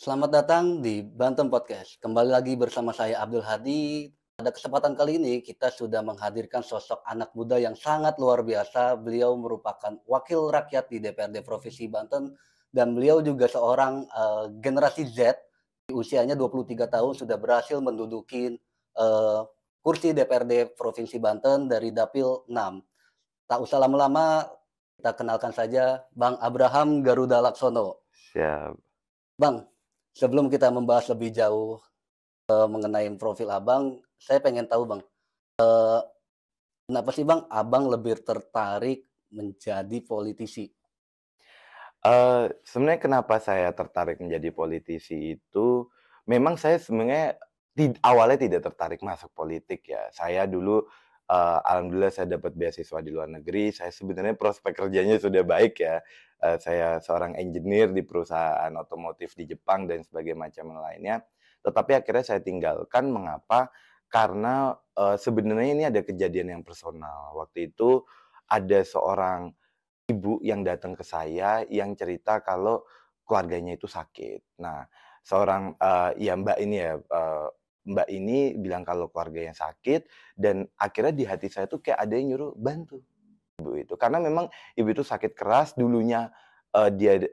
Selamat datang di Banten Podcast. Kembali lagi bersama saya Abdul Hadi. Pada kesempatan kali ini kita sudah menghadirkan sosok anak muda yang sangat luar biasa. Beliau merupakan wakil rakyat di DPRD Provinsi Banten dan beliau juga seorang generasi Z. Usianya 23 tahun sudah berhasil menduduki kursi DPRD Provinsi Banten dari Dapil 6. Tak usah lama-lama, kita kenalkan saja Bang Abraham Garuda Laksono. Siap. Bang, sebelum kita membahas lebih jauh mengenai profil Abang, saya pengen tahu Bang, kenapa sih Bang, Abang lebih tertarik menjadi politisi? Sebenarnya kenapa saya tertarik menjadi politisi itu, memang saya sebenarnya awalnya tidak tertarik masuk politik ya. Saya dulu, alhamdulillah saya dapat beasiswa di luar negeri, saya sebenarnya prospek kerjanya sudah baik ya. Saya seorang engineer di perusahaan otomotif di Jepang dan macam yang lainnya. Tetapi akhirnya saya tinggalkan, mengapa? Karena, sebenarnya ini ada kejadian yang personal. Waktu itu ada seorang ibu yang datang ke saya yang cerita kalau keluarganya itu sakit. Nah, seorang, ya Mbak ini ya, Mbak ini bilang kalau keluarganya sakit dan akhirnya di hati saya tuh kayak ada yang nyuruh, "Bantu ibu itu." Karena memang ibu itu sakit keras, dulunya, dia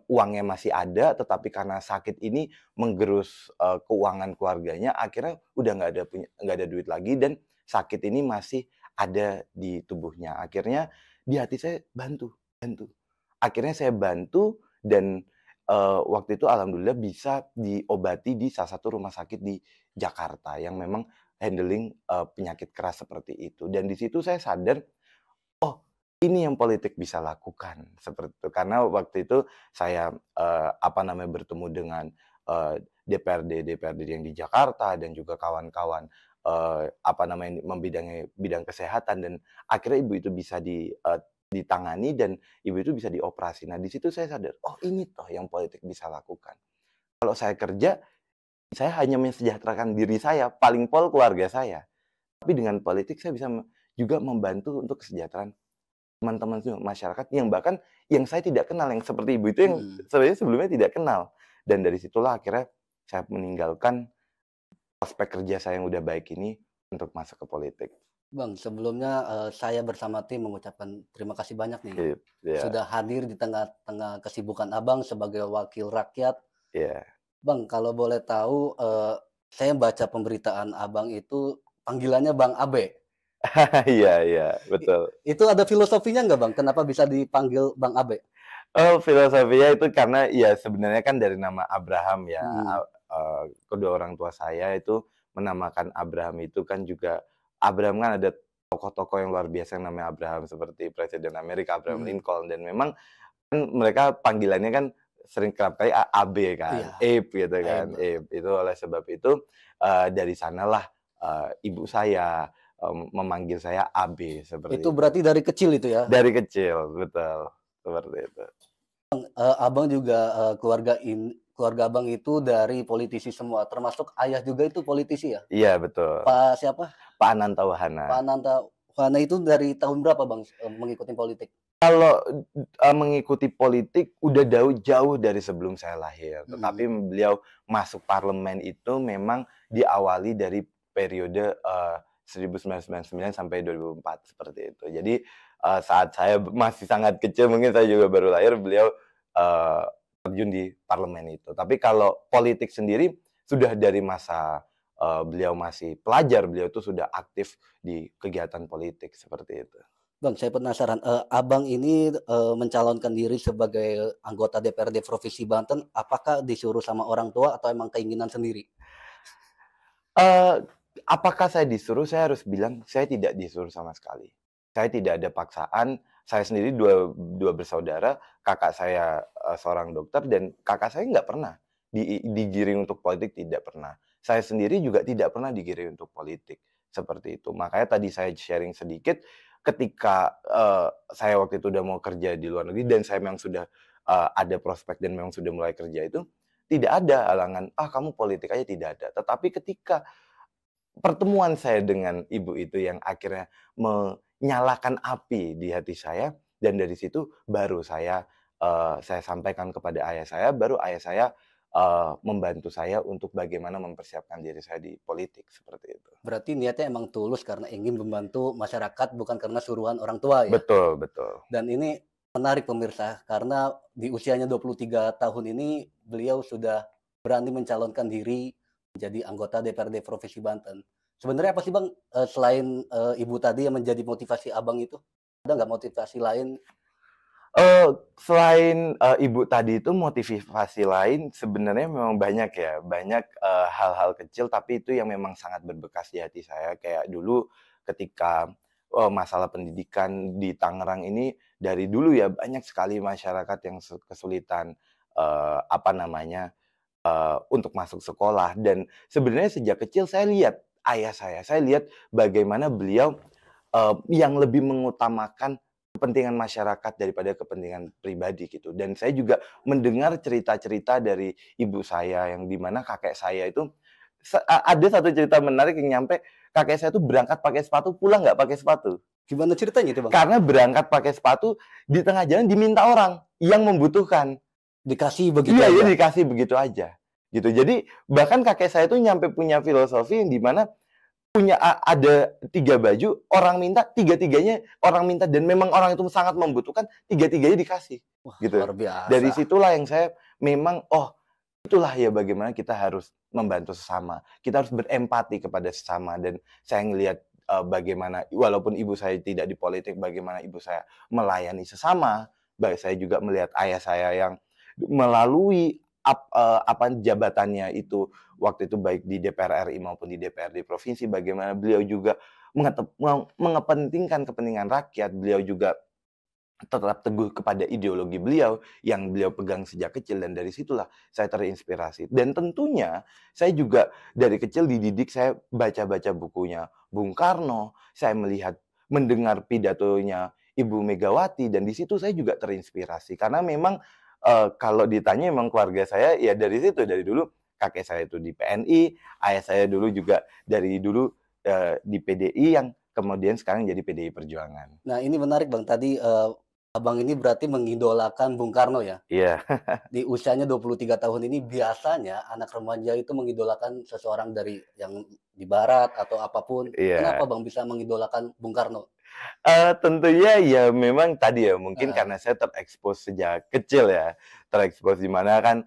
uangnya masih ada, tetapi karena sakit ini menggerus, keuangan keluarganya, akhirnya udah nggak ada duit lagi dan sakit ini masih ada di tubuhnya. Akhirnya di hati saya, bantu bantu. Akhirnya saya bantu dan, waktu itu alhamdulillah bisa diobati di salah satu rumah sakit di Jakarta yang memang handling, penyakit keras seperti itu. Dan di situ saya sadar, oh, ini yang politik bisa lakukan, seperti itu. Karena waktu itu saya, bertemu dengan, DPRD yang di Jakarta dan juga kawan-kawan, membidangi bidang kesehatan dan akhirnya ibu itu bisa ditangani dan ibu itu bisa dioperasi. Nah, di situ saya sadar, "Oh, ini toh yang politik bisa lakukan." Kalau saya kerja, saya hanya mensejahterakan diri saya, paling pol keluarga saya. Tapi dengan politik saya bisa juga membantu untuk kesejahteraan teman-teman masyarakat yang bahkan yang saya tidak kenal, yang seperti ibu itu yang Mhm. sebenarnya sebelumnya tidak kenal. Dan dari situlah akhirnya saya meninggalkan prospek kerja saya yang udah baik ini untuk masuk ke politik. Bang, sebelumnya, saya bersama tim mengucapkan terima kasih banyak nih, Ya, sudah hadir di tengah-tengah kesibukan Abang sebagai wakil rakyat. ya. Bang, kalau boleh tahu, saya baca pemberitaan Abang itu panggilannya Bang Abe. Iya, iya, I betul. itu ada filosofinya nggak Bang, kenapa bisa dipanggil Bang Abe? Oh, filosofinya itu karena ya sebenarnya kan dari nama Abraham ya, Mhm, kedua orang tua saya itu menamakan Abraham itu kan juga Abraham kan ada tokoh-tokoh yang luar biasa yang namanya Abraham seperti Presiden Amerika Abraham mhm. Lincoln dan memang kan mereka panggilannya kan sering kerap kali AB kan, Iya, Abe gitu kan, Abe. Abe. Itu oleh sebab itu, dari sanalah, ibu saya, memanggil saya AB Itu seperti itu. berarti dari kecil itu ya? Dari kecil, betul, seperti itu. Abang juga, keluarga Abang itu dari politisi semua, termasuk ayah juga itu politisi ya? Iya betul, Pak siapa? Pak Ananta Wahana. Pak Ananta Wana itu dari tahun berapa Bang, mengikuti politik? Kalau, mengikuti politik udah jauh dari sebelum saya lahir, Mhm. tetapi beliau masuk parlemen itu memang diawali dari periode, 1999 sampai 2004 seperti itu. Jadi, saat saya masih sangat kecil, mungkin saya juga baru lahir, beliau, eee, terjun di parlemen itu. Tapi kalau politik sendiri sudah dari masa, beliau masih pelajar, beliau itu sudah aktif di kegiatan politik, seperti itu. Bang, saya penasaran, Abang ini, mencalonkan diri sebagai anggota DPRD Provinsi Banten, apakah disuruh sama orang tua atau emang keinginan sendiri? Eee, apakah saya disuruh? Saya harus bilang, saya tidak disuruh sama sekali. Saya tidak ada paksaan, saya sendiri dua bersaudara, kakak saya, seorang dokter dan kakak saya nggak pernah digiring untuk politik, tidak pernah. Saya sendiri juga tidak pernah digiring untuk politik, seperti itu. Makanya tadi saya sharing sedikit, ketika, saya waktu itu udah mau kerja di luar negeri dan saya memang sudah, ada prospek dan memang sudah mulai kerja itu, tidak ada halangan, "Ah, kamu politik aja," tidak ada. Tetapi ketika pertemuan saya dengan ibu itu yang akhirnya menyalakan api di hati saya dan dari situ baru saya, saya sampaikan kepada ayah saya, baru ayah saya membantu saya untuk bagaimana mempersiapkan diri saya di politik, seperti itu. Berarti niatnya emang tulus karena ingin membantu masyarakat bukan karena suruhan orang tua ya? Betul betul. Dan ini menarik pemirsa, karena di usianya 23 tahun ini beliau sudah berani mencalonkan diri menjadi anggota DPRD Provinsi Banten. Sebenarnya apa sih Bang, selain, Ibu tadi yang menjadi motivasi Abang itu, ada nggak motivasi lain? Selain, Ibu tadi itu motivasi lain sebenarnya memang banyak ya, banyak, hal-hal kecil tapi itu yang memang sangat berbekas di hati saya. Kayak dulu ketika, masalah pendidikan di Tangerang ini dari dulu ya banyak sekali masyarakat yang kesulitan, apa namanya, untuk masuk sekolah dan sebenarnya sejak kecil saya lihat ayah saya lihat bagaimana beliau, yang lebih mengutamakan kepentingan masyarakat daripada kepentingan pribadi gitu. Dan saya juga mendengar cerita-cerita dari ibu saya yang di mana kakek saya itu ada satu cerita menarik yang nyampe kakek saya tuh berangkat pakai sepatu, pulang nggak pakai sepatu. Gimana ceritanya itu Bang? Karena berangkat pakai sepatu di tengah jalan diminta orang yang membutuhkan. Dikasih begitu Iya, aja? iya dikasih begitu aja. Gitu. Jadi bahkan kakek saya tuh nyampe punya filosofi yang di mana punya ada 3 baju, orang minta, tiga-tiganya orang minta dan memang orang itu sangat membutuhkan, tiga-tiganya dikasih, Wah, gitu. luar Dari biasa. situlah yang saya memang, oh itulah ya bagaimana kita harus membantu sesama. Kita harus berempati kepada sesama dan saya ngelihat, bagaimana walaupun ibu saya tidak di politik, bagaimana ibu saya melayani sesama. Baik saya juga melihat ayah saya yang melalui apa jabatannya itu waktu itu baik di DPR RI maupun di DPRD provinsi, bagaimana beliau juga mengepentingkan kepentingan rakyat, beliau juga tetap teguh kepada ideologi beliau yang beliau pegang sejak kecil dan dari situlah saya terinspirasi. Dan tentunya saya juga dari kecil dididik saya baca-baca bukunya Bung Karno, saya mendengar pidatonya Ibu Megawati dan di situ saya juga terinspirasi karena memang kalau ditanya memang keluarga saya ya dari situ, dari dulu kakek saya itu di PNI, ayah saya dulu juga dari dulu, di PDI yang kemudian sekarang jadi PDI Perjuangan. Nah ini menarik Bang, tadi, Abang ini berarti mengidolakan Bung Karno ya? Iya. Di usianya 23 tahun ini biasanya anak remaja itu mengidolakan seseorang dari yang di barat atau apapun. Kenapa Iya, Bang bisa mengidolakan Bung Karno? tentunya ya memang tadi ya mungkin Heeh, karena saya terekspos sejak kecil ya, terekspos di mana kan,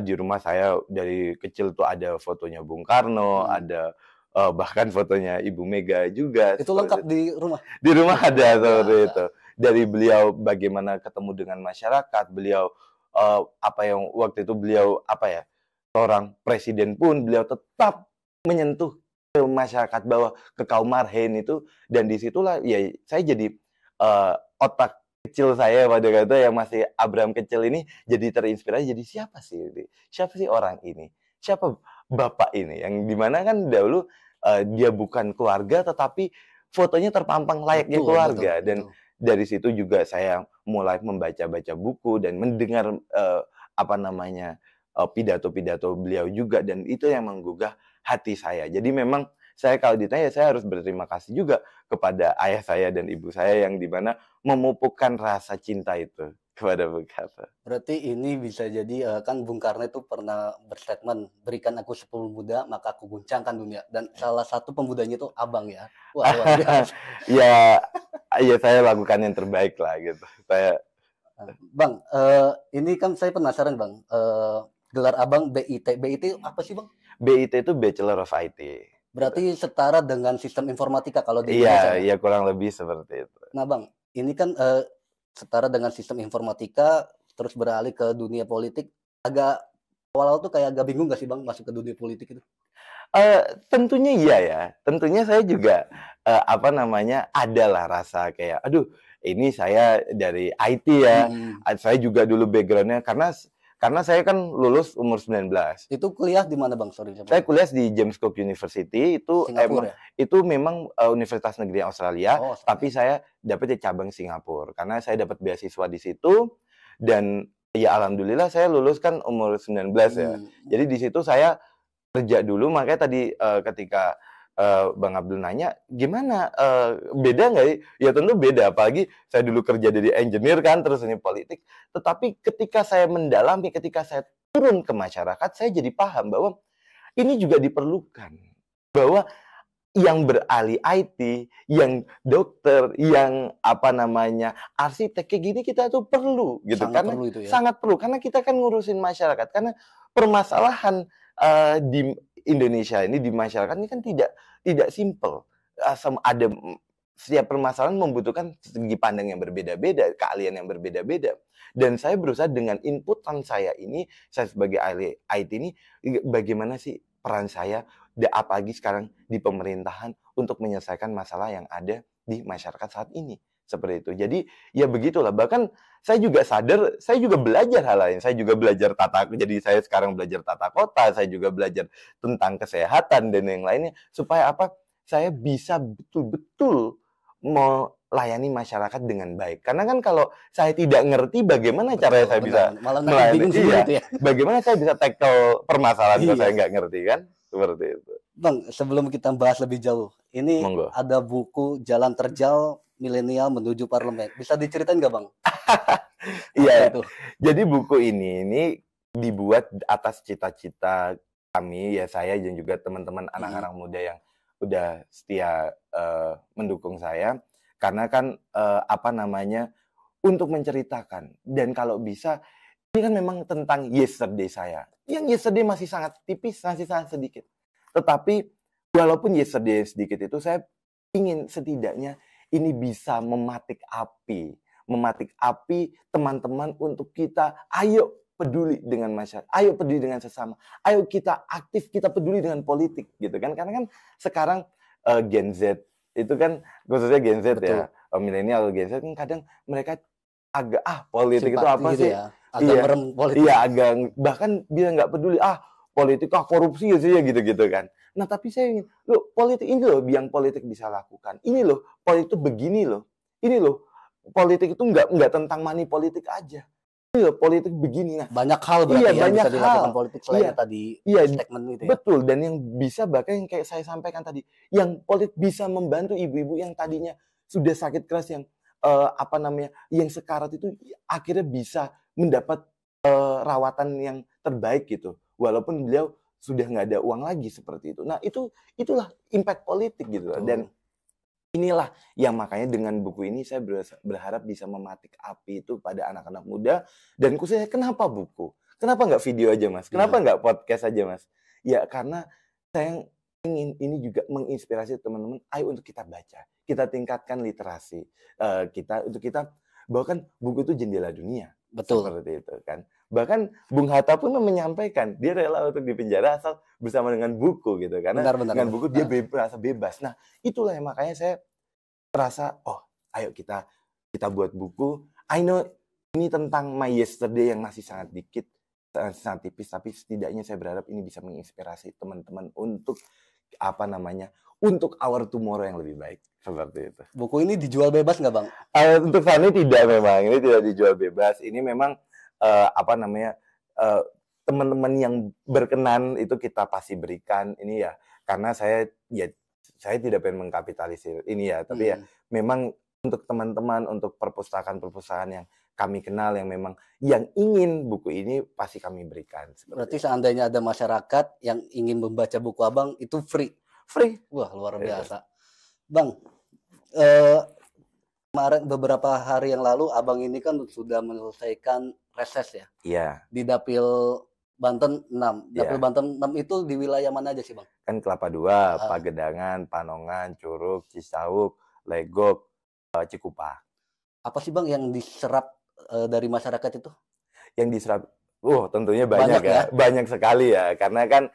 di rumah saya dari kecil tuh ada fotonya Bung Karno, mhm. ada, bahkan fotonya Ibu Mega juga Itu lengkap seperti itu. di rumah? Di rumah Wah, ada luar seperti biasa. itu. Dari beliau bagaimana ketemu dengan masyarakat, beliau, apa yang waktu itu beliau apa ya, seorang presiden pun beliau tetap menyentuh ke masyarakat bawah, ke kaum marhen itu dan di situlah ya saya jadi, otak kecil saya pada waktu itu yang masih Abraham kecil ini jadi terinspirasi, jadi siapa sih ini? Siapa sih orang ini? Siapa bapak ini? Yang di mana kan dahulu, dia bukan keluarga tetapi fotonya terpampang layaknya Betul betul keluarga dan betul. dari situ juga saya mulai membaca-baca buku dan mendengar, apa namanya, pidato-pidato beliau juga dan itu yang menggugah hati saya. Jadi memang saya kalau ditanya saya harus berterima kasih juga kepada ayah saya dan ibu saya yang di mana memupukkan rasa cinta itu kepada Bung Karno. Berarti ini bisa jadi, kan Bung Karno itu pernah berstatement, "Berikan aku 10 pemuda, maka aku guncangkan dunia." Dan salah satu pemudanya itu Abang ya. Wah, luar biasa. Ya ya saya lakukan yang terbaik lah gitu. Saya Bang, ini kan saya penasaran Bang, gelar Abang BIT. BIT apa sih Bang? BIT itu Bachelor of IT, gitu. Berarti setara dengan sistem informatika kalau di Iya Indonesia ya? iya kurang lebih seperti itu. Nah Bang, ini kan, setara dengan sistem informatika, terus beralih ke dunia politik, agak awal-awal tuh kayak agak bingung nggak sih Bang masuk ke dunia politik itu? Tentunya iya ya, tentunya saya juga, apa namanya, adalah rasa kayak, "Aduh ini saya dari IT ya," Mhm. saya juga dulu background-nya karena saya kan lulus umur 19. Itu kuliah di mana Bang? Sorry saya Saya potong. kuliah di James Cook University, Singapura ya? itu memang, universitas negeri Australia, Oh tapi Australia. saya dapat di cabang Singapura, karena saya dapat beasiswa di situ dan ya alhamdulillah saya lulus kan umur 19 ya. Mhm. Jadi di situ saya kerja dulu makanya tadi, ketika Bang Abdul nanya, "Gimana, beda nggak sih?" Ya tentu beda, apalagi saya dulu kerja jadi engineer kan, terus ini politik. Tetapi ketika saya mendalami, ketika saya turun ke masyarakat, saya jadi paham bahwa ini juga diperlukan. Bahwa yang beralih IT, yang dokter, yang apa namanya, arsitek, kayak gini kita tuh perlu gitu. Sangat Karena perlu itu ya. sangat perlu, karena kita kan ngurusin masyarakat. Karena permasalahan, di Indonesia ini, di masyarakat ini kan tidak simpel. Ada setiap permasalahan membutuhkan segi pandang yang berbeda-beda, keahlian yang berbeda-beda. Dan saya berusaha dengan inputan saya ini, saya sebagai ahli IT ini, bagaimana sih peran saya apalagi sekarang di pemerintahan untuk menyelesaikan masalah yang ada di masyarakat saat ini. Seperti itu. Jadi ya begitulah. Bahkan saya juga sadar, saya juga belajar hal lain. Saya juga belajar jadi saya sekarang belajar tata kota, saya juga belajar tentang kesehatan dan yang lainnya. Supaya apa? Saya bisa betul-betul melayani masyarakat dengan baik. Karena kan kalau saya tidak ngerti bagaimana caranya saya bisa Benar. Malah nanti melayani, bingung sendiri itu ya. bagaimana saya bisa tackle permasalahan kalau saya Iya. nggak ngerti kan? Seperti itu. Bang, sebelum kita bahas lebih jauh, ini Monggo. ada buku Jalan Terjal Milenial Menuju Parlemen. Bisa diceritain nggak, Bang? Iya. Apa itu? Jadi buku ini dibuat atas cita-cita kami, ya saya dan juga teman-teman anak-anak muda yang udah setia mendukung saya. Karena kan apa namanya, untuk menceritakan dan kalau bisa ini kan memang tentang yesterday saya. Yang yesterday masih sangat tipis, masih sangat sedikit. Tetapi walaupun yesterday sedikit itu, saya ingin setidaknya ini bisa mematik api teman-teman untuk kita, ayo peduli dengan masyarakat, ayo peduli dengan sesama, ayo kita aktif, kita peduli dengan politik gitu kan. Karena kan sekarang Gen Z itu kan, khususnya Gen Z Betul. ya, milenial Gen Z kan kadang mereka agak politik itu Simpati apa gitu sih? ya. Agak merem politik. Iya, agak bahkan dia nggak peduli, politik korupsi ya gitu-gitu kan. Nah, tapi saya ingin, loh politik ini loh yang politik bisa lakukan. Ini loh, politik itu begini loh. Ini loh, politik itu nggak tentang money politik aja. Ini loh, politik begini. Nah, Banyak hal berarti iya, yang banyak bisa dilakukan hal. politik selain Iya, tadi iya, statement itu ya. betul. Dan yang bisa bahkan yang kayak saya sampaikan tadi, yang politik bisa membantu ibu-ibu yang tadinya sudah sakit keras, yang apa namanya, yang sekarat itu akhirnya bisa mendapat rawatan yang terbaik gitu. Walaupun beliau sudah nggak ada uang lagi seperti itu. Nah, itulah impact politik gitu. Betul. Dan inilah yang makanya dengan buku ini saya berharap bisa mematik api itu pada anak-anak muda. Dan khususnya kenapa buku? Kenapa nggak video aja, Mas? Kenapa nggak podcast aja, Mas? Ya karena saya ingin ini juga menginspirasi teman-teman, ayo untuk kita baca. Kita tingkatkan literasi untuk kita bahkan buku itu jendela dunia. Betul. Seperti itu kan. Bahkan Bung Hatta pun menyampaikan dia rela untuk dipenjara asal bersama dengan buku gitu. Karena dengan buku dia merasa bebas. Nah, itulah yang makanya saya terasa, ayo kita buat buku. I know ini tentang my yesterday yang masih sangat dikit, sangat tipis, tapi setidaknya saya berharap ini bisa menginspirasi teman-teman untuk apa namanya, untuk our tomorrow yang lebih baik. Seperti itu. Buku ini dijual bebas nggak, Bang? Untuk saat ini tidak, memang ini tidak dijual bebas. Ini memang apa namanya, teman-teman yang berkenan itu kita pasti berikan ini ya, karena saya tidak pengen mengkapitalisir ini ya, tapi ya memang untuk teman-teman, untuk perpustakaan-perpustakaan yang kami kenal yang memang yang ingin buku ini pasti kami berikan. Berarti seandainya ada masyarakat yang ingin membaca buku Abang itu free. Wah, luar biasa. Bang, kemarin beberapa hari yang lalu Abang ini kan sudah menyelesaikan reses ya? Iya. Di Dapil Banten 6. Dapil Banten 6 itu di wilayah mana aja sih, Bang? Kan Kelapa II, Pagedangan, Panongan, Curug, Cisauk, Legok, Cikupa. Apa sih, Bang, yang diserap dari masyarakat itu? Yang diserap, tentunya banyak ya. Banyak sekali ya, karena kan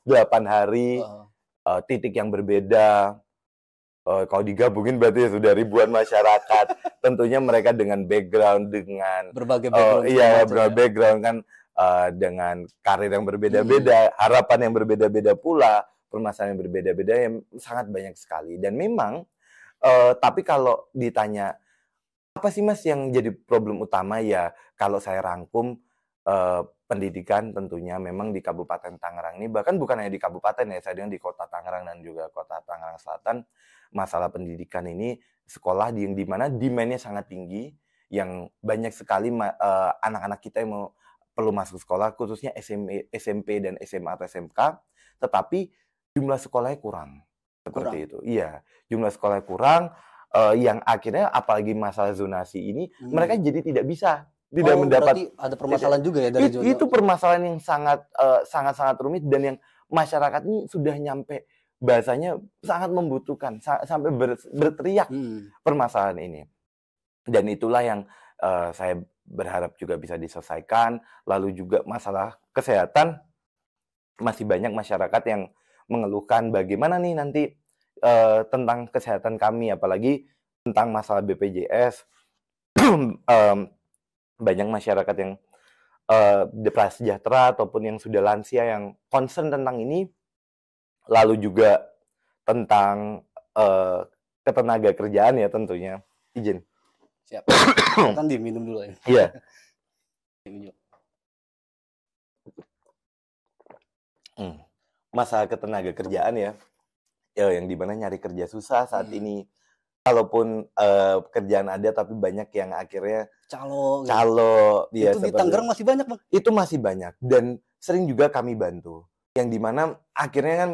8 hari, titik yang berbeda. Kalau digabungin berarti sudah ribuan masyarakat. Tentunya mereka dengan background, dengan berbagai background. Background kan, dengan karir yang berbeda-beda, harapan yang berbeda-beda pula, permasalahan yang berbeda-beda yang sangat banyak sekali. Dan memang, tapi kalau ditanya apa sih, Mas, yang jadi problem utama, ya kalau saya rangkum pendidikan tentunya memang di Kabupaten Tangerang ini, bahkan bukan hanya di kabupaten ya, saya dengar di Kota Tangerang dan juga Kota Tangerang Selatan, masalah pendidikan ini sekolah yang di mana demand-nya sangat tinggi, yang banyak sekali anak-anak kita yang perlu masuk sekolah, khususnya SMP dan SMA atau SMK, tetapi jumlah sekolahnya kurang. Seperti itu. Iya, jumlah sekolahnya kurang, yang akhirnya apalagi masalah zonasi ini, mereka jadi tidak bisa, tidak mendapat. Berarti ada permasalahan juga ya dari zona. Itu permasalahan yang sangat rumit dan yang masyarakat ini sudah nyampe bahasanya sangat membutuhkan, sampai berteriak permasalahan ini. Dan itulah yang saya berharap juga bisa diselesaikan. Lalu juga masalah kesehatan, masih banyak masyarakat yang mengeluhkan bagaimana nih nanti tentang kesehatan kami, apalagi tentang masalah BPJS. Banyak masyarakat yang prasejahtera ataupun yang sudah lansia yang concern tentang ini. Lalu juga tentang ketenaga kerjaan ya tentunya. Izin. Siap. Kan diminum dulu ya. Iya. Masalah ketenaga kerjaan ya, yang dimana nyari kerja susah saat ini. Kalaupun kerjaan ada, tapi banyak yang akhirnya calo. Ya, itu di Tangerang masih banyak, Bang? Itu masih banyak dan sering juga kami bantu. Yang dimana akhirnya kan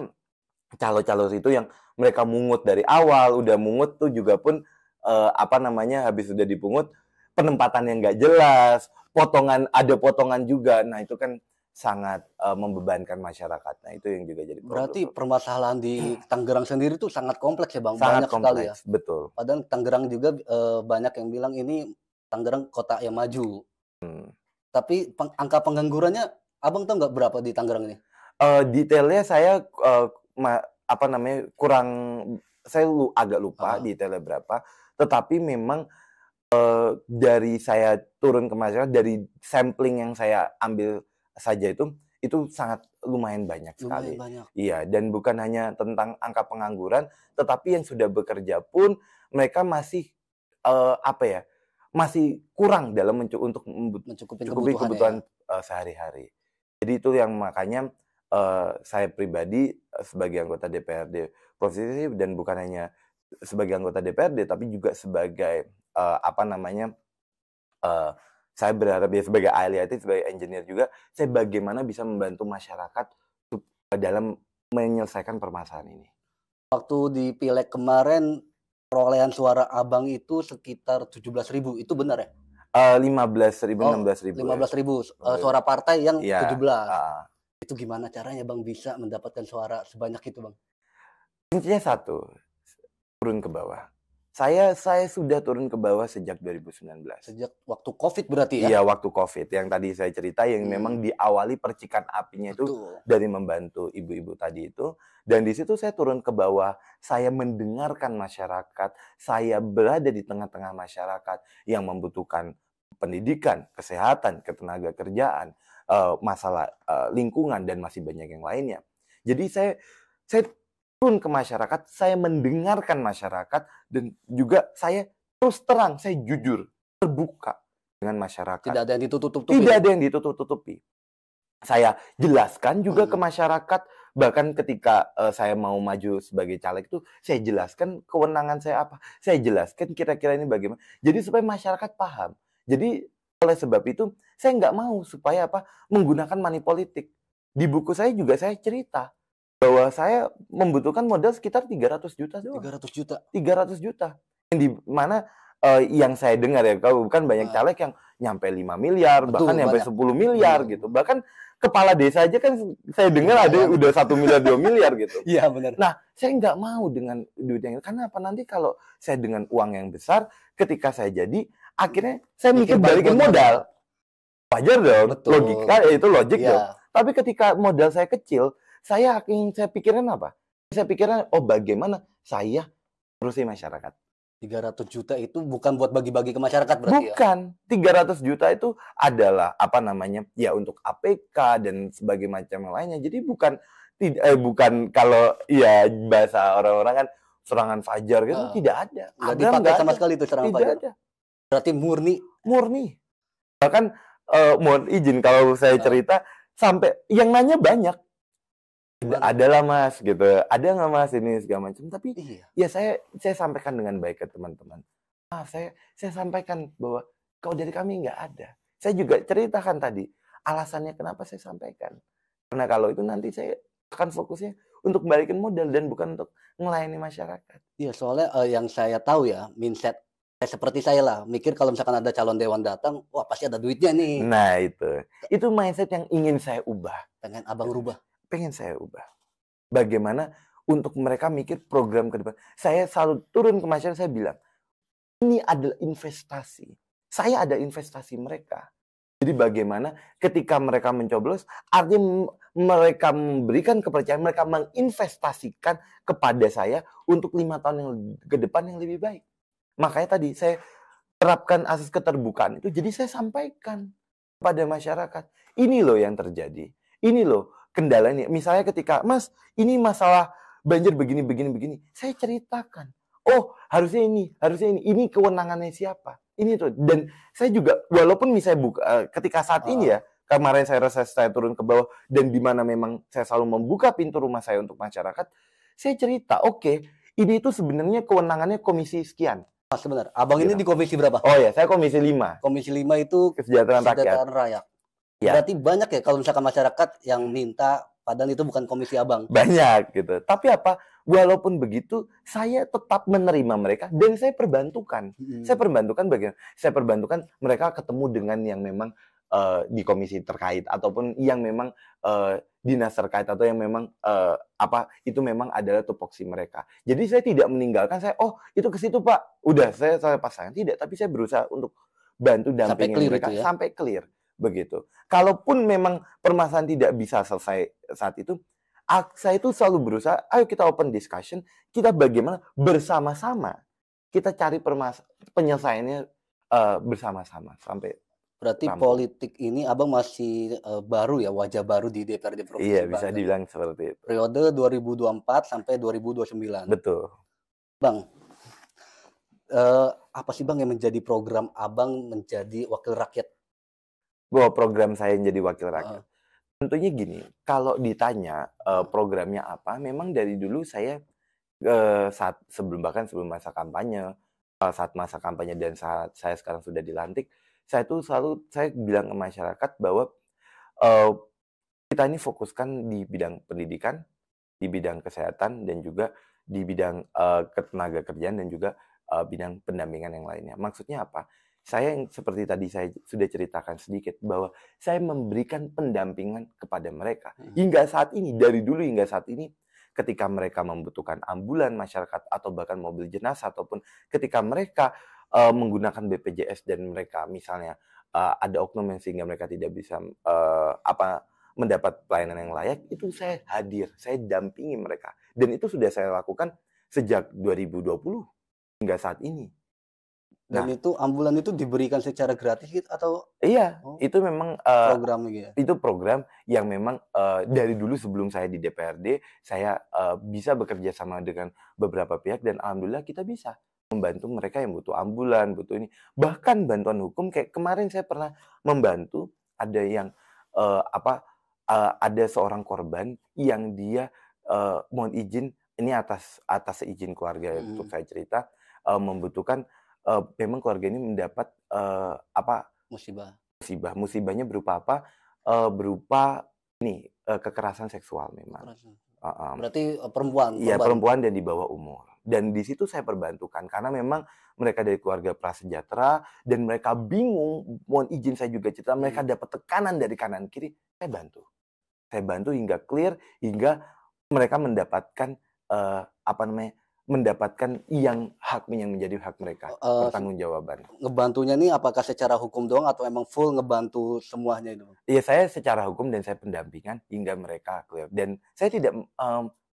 calo-calo itu yang mereka mungut dari awal, udah mungut tuh juga pun habis sudah dipungut penempatan yang nggak jelas, ada potongan juga. Nah itu kan sangat membebankan masyarakat. Nah itu yang juga jadi problem. Berarti permasalahan di Tangerang sendiri itu sangat kompleks ya Bang? Sangat banyak kompleks, sekali ya? Betul. Padahal Tangerang juga banyak yang bilang ini Tangerang kota yang maju. Tapi angka penganggurannya, Abang tahu nggak berapa di Tangerang ini? Detailnya saya kurang, saya agak lupa detailnya berapa. Tetapi memang dari saya turun ke masyarakat, dari sampling yang saya ambil saja itu sangat lumayan banyak sekali. Iya, dan bukan hanya tentang angka pengangguran, tetapi yang sudah bekerja pun mereka masih masih kurang dalam untuk mencukupi kebutuhan sehari-hari. Jadi itu yang makanya saya pribadi sebagai anggota DPRD provinsi, dan bukan hanya sebagai anggota DPRD tapi juga sebagai saya berharap ya sebagai ahli IT, sebagai engineer juga, saya bagaimana bisa membantu masyarakat dalam menyelesaikan permasalahan ini. Waktu di Pileg kemarin, perolehan suara Abang itu sekitar 17.000, itu benar ya? 15.000, 16.000. 15.000 suara partai yang 17. Itu gimana caranya Bang bisa mendapatkan suara sebanyak itu Bang? Kuncinya satu, turun ke bawah. Saya sudah turun ke bawah sejak 2019. Sejak waktu COVID berarti ya? Iya, waktu COVID. Yang tadi saya cerita, yang memang diawali percikan apinya itu dari membantu ibu-ibu tadi itu. Dan di situ saya turun ke bawah, saya mendengarkan masyarakat, saya berada di tengah-tengah masyarakat yang membutuhkan pendidikan, kesehatan, ketenaga kerjaan, masalah lingkungan, dan masih banyak yang lainnya. Jadi saya turun ke masyarakat, saya mendengarkan masyarakat, dan juga saya terus terang, saya jujur, terbuka dengan masyarakat. Tidak ada yang ditutup-tutupi. Tidak ada yang ditutup-tutupi. Saya jelaskan juga ke masyarakat, bahkan ketika saya mau maju sebagai caleg itu, saya jelaskan kewenangan saya apa, saya jelaskan kira-kira ini bagaimana. Jadi supaya masyarakat paham. Jadi oleh sebab itu, saya nggak mau supaya menggunakan money politik. Di buku saya juga saya cerita bahwa saya membutuhkan modal sekitar 300 juta doang. 300 juta. Yang di mana yang saya dengar ya, kalau bukan banyak caleg yang nyampe 5 miliar, bahkan nyampe 10 miliar gitu. Bahkan kepala desa aja kan saya dengar ada udah 1 miliar, 2 miliar gitu. Iya benar. Nah, saya nggak mau dengan duit yang itu. Karena apa? Nanti kalau saya dengan uang yang besar, ketika saya jadi, akhirnya saya mikir balikin modal. Wajar dong, logika itu logik dong. Tapi ketika modal saya kecil, saya pikirin apa? Saya pikirin, bagaimana saya urusi masyarakat. 300 juta itu bukan buat bagi-bagi ke masyarakat berarti bukan. Ya? 300 juta itu adalah ya untuk APK dan sebagai macam yang lainnya. Jadi bukan kalau ya bahasa orang-orang kan serangan fajar gitu, tidak ada. Nggak dipakai sama sekali itu serangan fajar. Ada. Berarti murni. Bahkan mohon izin kalau saya cerita sampai yang nanya banyak. Gimana? Adalah Mas gitu, ada nggak Mas ini segala macam. Tapi Iya. ya saya sampaikan dengan baik ke teman-teman. Saya sampaikan bahwa kalau dari kami nggak ada. Saya juga ceritakan tadi alasannya kenapa saya sampaikan. Karena kalau itu nanti saya akan fokusnya untuk balikin modal dan bukan untuk melayani masyarakat. Iya, soalnya, yang saya tahu ya, mindset seperti saya lah, mikir kalau misalkan ada calon dewan datang, wah pasti ada duitnya nih, Nah itu mindset yang ingin saya ubah. pengen Abang rubah. Pengen saya ubah. Bagaimana untuk mereka mikir program ke depan. Saya selalu turun ke masyarakat, saya bilang, ini adalah investasi. Saya ada investasi mereka. Jadi bagaimana ketika mereka mencoblos, artinya mereka memberikan kepercayaan, mereka menginvestasikan kepada saya untuk 5 tahun yang ke depan yang lebih baik. Makanya tadi saya terapkan asas keterbukaan itu, jadi saya sampaikan kepada masyarakat. Ini loh yang terjadi. Ini loh kendalanya. Misalnya ketika, Mas, ini masalah banjir begini, begini, begini. Saya ceritakan. Oh, harusnya ini. Ini kewenangannya siapa? Ini tuh. Dan saya juga, walaupun misalnya ketika saat ini ya, kemarin saya turun ke bawah, dan di mana memang saya selalu membuka pintu rumah saya untuk masyarakat, saya cerita, oke, ini itu sebenarnya kewenangannya komisi sekian. Sebentar, Abang ini di komisi berapa? Oh ya, saya komisi 5. Komisi 5 itu Kesejahteraan rakyat. kesejahteraan rakyat. Ya. Berarti banyak ya kalau misalkan masyarakat yang minta, padahal itu bukan komisi Abang. Banyak gitu. Tapi apa? Walaupun begitu, saya tetap menerima mereka dan saya perbantukan. Saya perbantukan bagian. Saya perbantukan mereka ketemu dengan yang memang di komisi terkait ataupun yang memang dinas terkait atau yang memang itu memang adalah tupoksi mereka. Jadi saya tidak meninggalkan itu ke situ Pak. Udah saya pasang. Tidak, tapi saya berusaha untuk bantu dampingin mereka sampai clear begitu. Kalaupun memang permasalahan tidak bisa selesai saat itu, saya itu selalu berusaha, ayo kita open discussion, kita bagaimana bersama-sama kita cari penyelesaiannya bersama-sama sampai berarti rampung. Politik ini Abang masih baru ya, wajah baru di DPRD Provinsi Iya, bisa dibilang seperti itu. Periode 2024 sampai 2029. Betul. Bang, apa sih Bang yang menjadi program Abang menjadi wakil rakyat? Bahwa program saya menjadi wakil rakyat. Tentunya gini, kalau ditanya programnya apa, memang dari dulu saya sebelum masa kampanye, saat masa kampanye dan saat saya sekarang sudah dilantik, saya bilang ke masyarakat bahwa kita ini fokuskan di bidang pendidikan, di bidang kesehatan, dan juga di bidang ketenaga kerjaan dan juga bidang pendampingan yang lainnya. Maksudnya apa? Saya yang seperti tadi saya sudah ceritakan sedikit bahwa saya memberikan pendampingan kepada mereka. Hingga saat ini, dari dulu hingga saat ini, ketika mereka membutuhkan ambulan masyarakat atau bahkan mobil jenazah ataupun ketika mereka menggunakan BPJS dan mereka misalnya ada oknum yang sehingga mereka tidak bisa mendapat pelayanan yang layak, itu saya hadir, saya dampingi mereka. Dan itu sudah saya lakukan sejak 2020 hingga saat ini. Dan itu ambulan itu diberikan secara gratis gitu atau? Iya, itu memang program gitu ya? Itu program yang memang dari dulu sebelum saya di DPRD, saya bisa bekerja sama dengan beberapa pihak dan alhamdulillah kita bisa membantu mereka yang butuh ambulan, butuh ini. Bahkan bantuan hukum kayak kemarin saya pernah membantu ada yang ada seorang korban yang dia mohon izin ini atas izin keluarga untuk saya cerita membutuhkan memang keluarga ini mendapat musibahnya berupa apa? Berupa kekerasan seksual memang. Berarti perempuan. Iya, perempuan dan di bawah umur. Dan di situ saya perbantukan karena memang mereka dari keluarga prasejahtera dan mereka bingung, mohon izin saya juga cerita, mereka dapat tekanan dari kanan kiri, saya bantu. Saya bantu hingga clear, hingga mereka mendapatkan mendapatkan yang menjadi hak mereka, pertanggungjawaban. Ngebantunya nih apakah secara hukum doang atau emang full ngebantu semuanya itu? Iya, saya secara hukum dan saya pendampingan hingga mereka clear. Dan saya tidak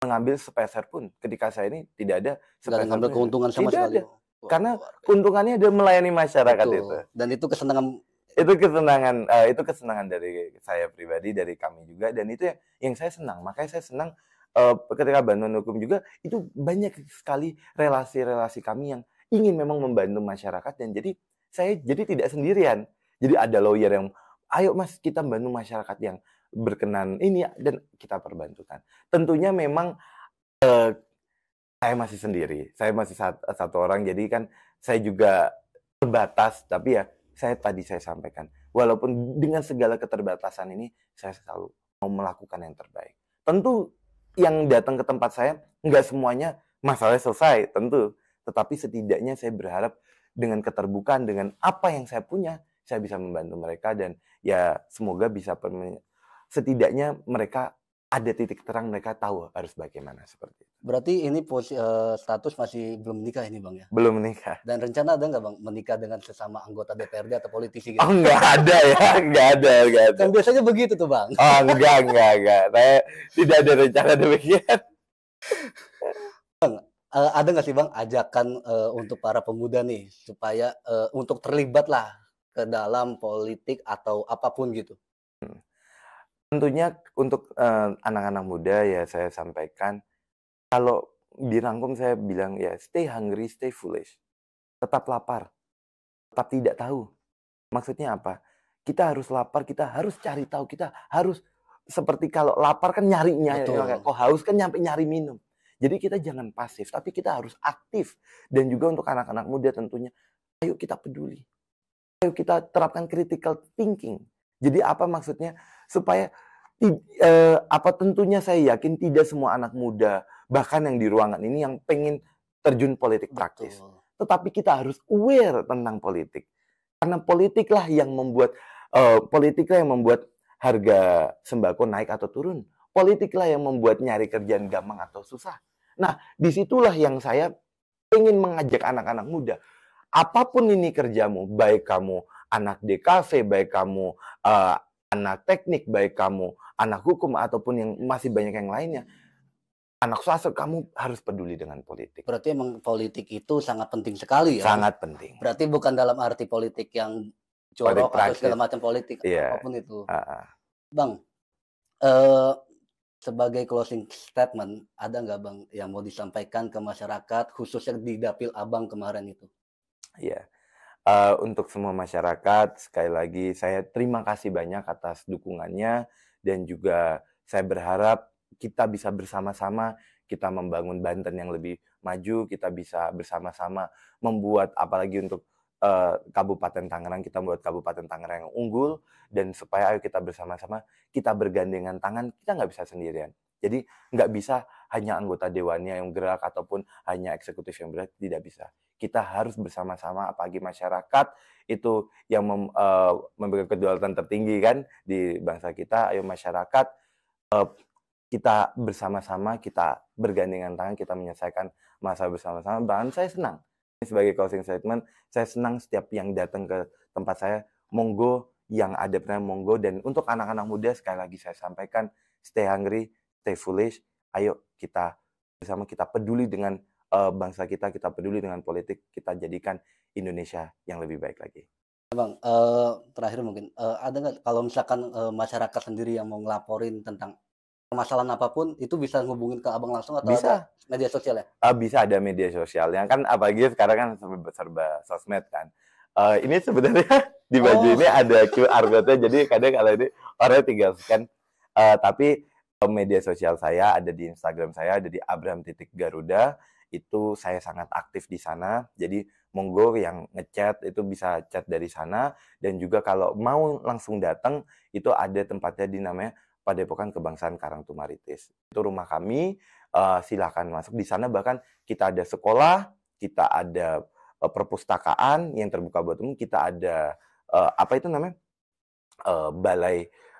mengambil sepeser pun. Ketika saya ini tidak ada sepeser pun. Keuntungan sama sekali. Karena keuntungannya adalah melayani masyarakat. Betul. Itu. Dan itu kesenangan. Itu kesenangan dari saya pribadi, dari kami juga. Dan itu yang saya senang. Makanya saya senang ketika bantuan hukum juga itu banyak sekali relasi-relasi kami yang ingin memang membantu masyarakat dan jadi saya tidak sendirian. Jadi ada lawyer yang ayo Mas kita bantu masyarakat yang berkenan ini dan kita perbantukan. Tentunya memang saya masih sendiri, saya masih satu orang, jadi kan saya juga terbatas, tapi ya saya sampaikan, walaupun dengan segala keterbatasan ini, saya selalu mau melakukan yang terbaik. Tentu yang datang ke tempat saya, nggak semuanya masalahnya selesai, tentu. Tetapi setidaknya saya berharap dengan keterbukaan, dengan apa yang saya punya, saya bisa membantu mereka dan ya semoga bisa setidaknya mereka ada titik terang, mereka tahu harus bagaimana seperti itu. Berarti ini status masih belum menikah ini Bang ya? Belum menikah. Dan rencana ada nggak Bang menikah dengan sesama anggota DPRD atau politisi gitu? Oh nggak ada ya, nggak ada. Kan biasanya begitu tuh Bang. Oh enggak. Saya tidak ada rencana demikian. Ada nggak sih Bang ajakan untuk para pemuda nih supaya untuk terlibat lah ke dalam politik atau apapun gitu? Tentunya untuk anak-anak muda ya saya sampaikan, kalau dirangkum saya bilang ya stay hungry, stay foolish. Tetap lapar, tetap tidak tahu. Maksudnya apa? Kita harus lapar, kita harus cari tahu, kita harus seperti kalau lapar kan nyarinya, kok haus kan nyampe nyari minum. Jadi kita jangan pasif, tapi kita harus aktif. Dan juga untuk anak-anak muda tentunya, ayo kita peduli. Ayo kita terapkan critical thinking. Jadi apa maksudnya? Supaya tentunya saya yakin tidak semua anak muda, bahkan yang di ruangan ini yang pengen terjun politik praktis. Tetapi kita harus aware tentang politik. Karena politiklah yang membuat harga sembako naik atau turun. Politiklah yang membuat nyari kerjaan gampang atau susah. Nah, disitulah yang saya ingin mengajak anak-anak muda. Apapun ini kerjamu, baik kamu anak DKV, baik kamu anak teknik, baik kamu anak hukum, ataupun yang masih banyak yang lainnya, anak swasta, kamu harus peduli dengan politik. Berarti emang politik itu sangat penting sekali ya? Sangat penting. Berarti bukan dalam arti politik yang jorok atau segala macam politik, apapun itu. Bang, sebagai closing statement, ada nggak Bang yang mau disampaikan ke masyarakat, khususnya di Dapil Abang kemarin itu? Iya. Untuk semua masyarakat, sekali lagi saya terima kasih banyak atas dukungannya dan juga saya berharap kita bisa bersama-sama kita membangun Banten yang lebih maju, kita bisa bersama-sama membuat apalagi untuk Kabupaten Tangerang, kita membuat Kabupaten Tangerang yang unggul dan supaya ayo kita bersama-sama kita bergandengan tangan, kita nggak bisa sendirian. Jadi nggak bisa hanya anggota dewannya yang gerak ataupun hanya eksekutif yang bergerak, tidak bisa. Kita harus bersama-sama, apalagi masyarakat itu yang memberikan kedaulatan tertinggi kan di bangsa kita. Ayo masyarakat, kita bersama-sama, kita bergandengan tangan, kita menyelesaikan masalah bersama-sama. Bahkan saya senang, sebagai closing statement, saya senang setiap yang datang ke tempat saya, monggo yang ada pernah monggo. Dan untuk anak-anak muda, sekali lagi saya sampaikan, stay hungry, stay foolish. Ayo kita bersama, kita peduli dengan bangsa kita peduli dengan politik, kita jadikan Indonesia yang lebih baik lagi. Bang, terakhir mungkin, ada nggak kalau misalkan masyarakat sendiri yang mau ngelaporin tentang permasalahan apapun, itu bisa ngehubungin ke Abang langsung atau bisa. ada media sosial ya? Bisa ada media sosialnya, kan apalagi sekarang kan serba sosmed kan. Ini sebenarnya di baju ini ada QR code-nya, jadi kadang kalau ini orang tinggal scan. Tapi media sosial saya ada di Instagram saya, ada di Abraham.Garuda. Itu saya sangat aktif di sana. Jadi monggo yang ngechat itu bisa chat dari sana. Dan juga kalau mau langsung datang, itu ada tempatnya di namanya Padepokan Kebangsaan Karangtumaritis. Itu rumah kami, silahkan masuk. Di sana bahkan kita ada sekolah, kita ada perpustakaan yang terbuka buat umum, kita ada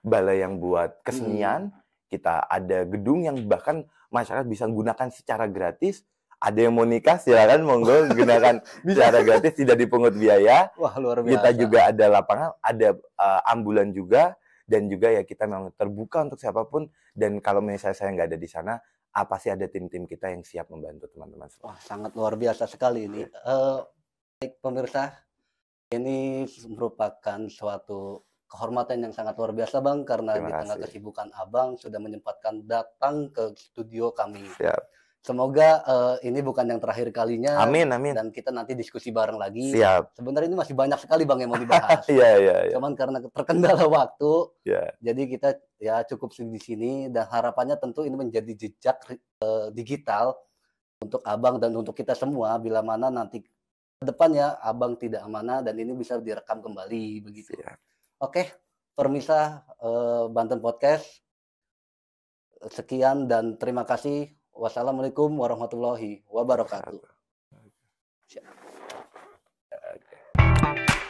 balai yang buat kesenian, kita ada gedung yang bahkan masyarakat bisa gunakan secara gratis. Ada yang mau nikah, silakan monggo gunakan secara gratis, tidak dipungut biaya. Wah, luar biasa. Kita juga ada lapangan, ada ambulan juga, dan juga ya kita memang terbuka untuk siapapun. Dan kalau misalnya saya nggak ada di sana, pasti ada tim-tim kita yang siap membantu teman-teman semua. Wah, sangat luar biasa sekali ini. Baik pemirsa, ini merupakan suatu kehormatan yang sangat luar biasa Bang, karena di tengah kesibukan Abang sudah menyempatkan datang ke studio kami. Siap. Semoga ini bukan yang terakhir kalinya Amin, amin. dan kita nanti diskusi bareng lagi. Siap. Sebenarnya ini masih banyak sekali Bang yang mau dibahas. Iya, iya, iya. Cuman karena terkendala waktu, Iya. jadi kita ya cukup di sini dan harapannya tentu ini menjadi jejak digital untuk Abang dan untuk kita semua bila mana nanti ke depannya Abang tidak amanah dan ini bisa direkam kembali begitu. Siap. Oke, permisah Banten Podcast. Sekian dan terima kasih. Wassalamualaikum warahmatullahi wabarakatuh. Oke.